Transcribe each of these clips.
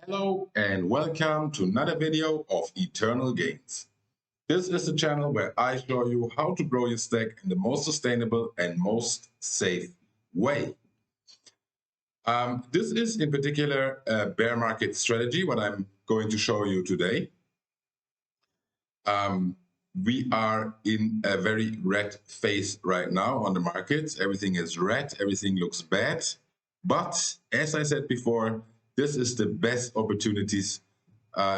Hello and welcome to another video of Eternal Gains. This is the channel where I show you how to grow your stack in the most sustainable and most safe way. This is in particular a bear market strategy, what I'm going to show you today. We are in a very red phase right now on the markets. Everything is red, everything looks bad. But as I said before, this is the best opportunities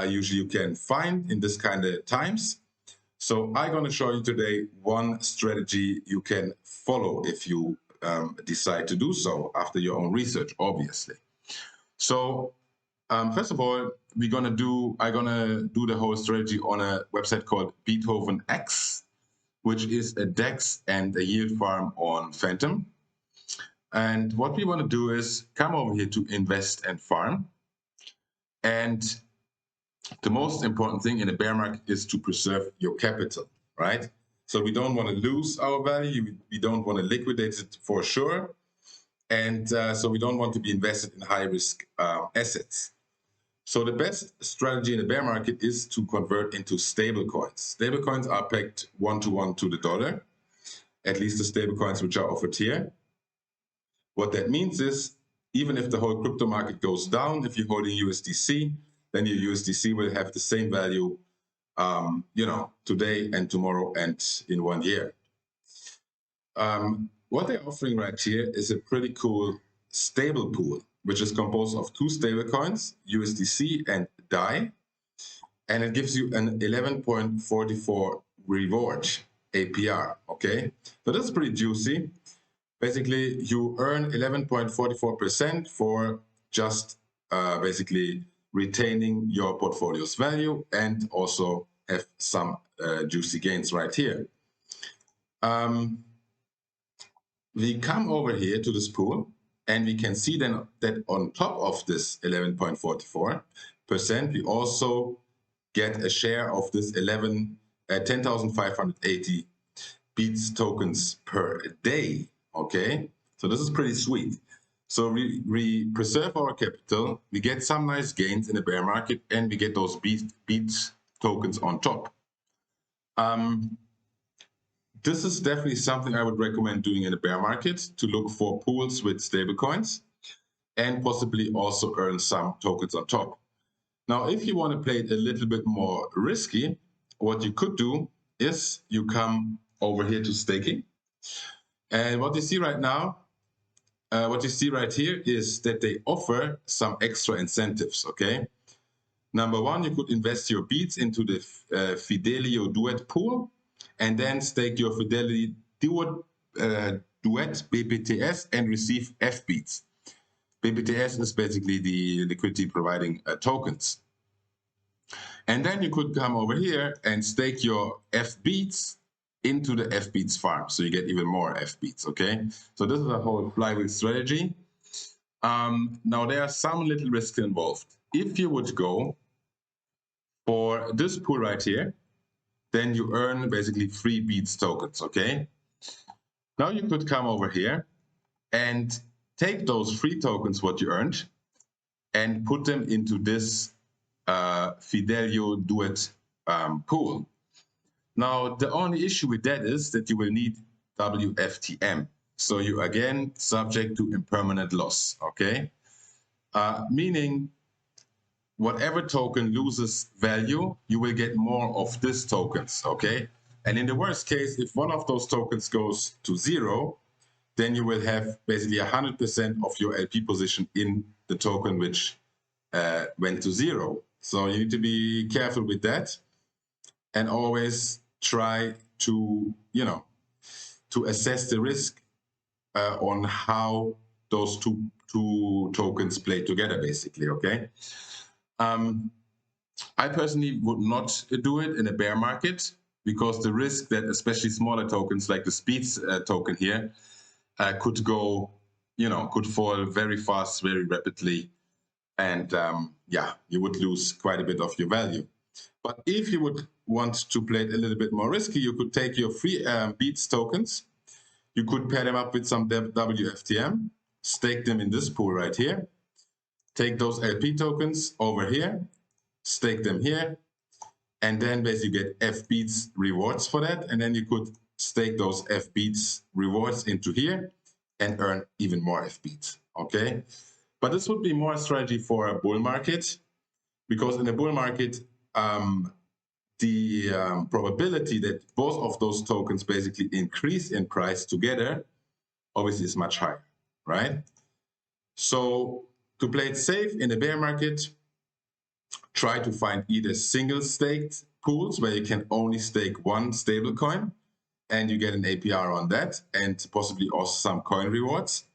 usually you can find in this kind of times. So I'm going to show you today one strategy you can follow if you decide to do so after your own research, obviously. So first of all, I'm gonna do the whole strategy on a website called Beethoven X, which is a DEX and a yield farm on Phantom. And what we want to do is come over here to invest and farm. And the most important thing in a bear market is to preserve your capital, right? So we don't want to lose our value. We don't want to liquidate it for sure. And so we don't want to be invested in high risk assets. So the best strategy in the bear market is to convert into stable coins. Stable coins are pegged 1-to-1 to the dollar, at least the stable coins which are offered here. What that means is, even if the whole crypto market goes down, if you're holding USDC, then your USDC will have the same value, today and tomorrow and in 1 year. What they're offering right here is a pretty cool stable pool, which is composed of two stable coins, USDC and DAI, and it gives you an 11.44 reward APR, okay? So that's pretty juicy. Basically, you earn 11.44% for just basically retaining your portfolio's value and also have some juicy gains right here. We come over here to this pool, and we can see then that on top of this 11.44%, we also get a share of this 10,580 Beats tokens per day, okay? So this is pretty sweet. So we preserve our capital, we get some nice gains in the bear market, and we get those Beats tokens on top. This is definitely something I would recommend doing in a bear market, to look for pools with stable coins and possibly also earn some tokens on top. Now, if you want to play it a little bit more risky, what you could do is you come over here to staking. And what you see right now, what you see right here is that they offer some extra incentives, okay? Number one, you could invest your Beats into the Fidelio Duet pool, and then stake your Fidelity Duet BPTS and receive FBeats. BPTS is basically the liquidity providing tokens. And then you could come over here and stake your FBeats into the FBeats farm, so you get even more FBeats, okay? So this is a whole flywheel strategy. Now there are some little risks involved. If you would go for this pool right here, then you earn basically free Beats tokens, okay? Now you could come over here and take those free tokens, what you earned, and put them into this Fidelio Duet pool. Now, the only issue with that is that you will need WFTM. So you again subject to impermanent loss, okay? Meaning whatever token loses value, you will get more of these tokens, okay? And in the worst case, if one of those tokens goes to zero, then you will have basically 100% of your LP position in the token which went to zero. So you need to be careful with that, and always try to, to assess the risk on how those two tokens play together, basically, okay? I personally would not do it in a bear market, because the risk that especially smaller tokens like the Speeds token here could go, could fall very fast, very rapidly. And yeah, you would lose quite a bit of your value. But if you would want to play it a little bit more risky, you could take your free Beats tokens, you could pair them up with some WFTM, stake them in this pool right here, take those LP tokens over here, stake them here, and then basically get FBeats rewards for that. And then you could stake those FBeats rewards into here and earn even more FBeats, okay? But this would be more a strategy for a bull market, because in a bull market, the probability that both of those tokens basically increase in price together obviously is much higher, right? So to play it safe in the bear market, try to find either single staked pools where you can only stake one stablecoin and you get an APR on that and possibly also some coin rewards,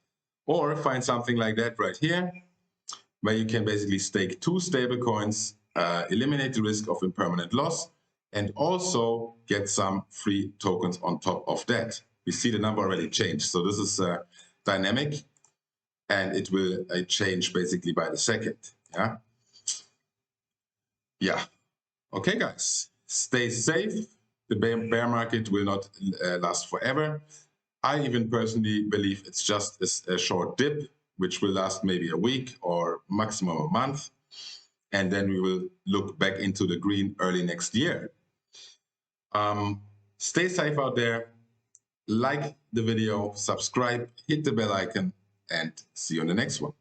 or find something like that right here where you can basically stake two stablecoins, eliminate the risk of impermanent loss, and also get some free tokens on top of that. We see the number already changed. So this is dynamic, and it will change basically by the second. Yeah. Yeah. Okay, guys, stay safe. The bear market will not last forever. I even personally believe it's just a short dip, which will last maybe a week or maximum a month. And then we will look back into the green early next year. Stay safe out there. Like the video, subscribe, hit the bell icon, and see you on the next one.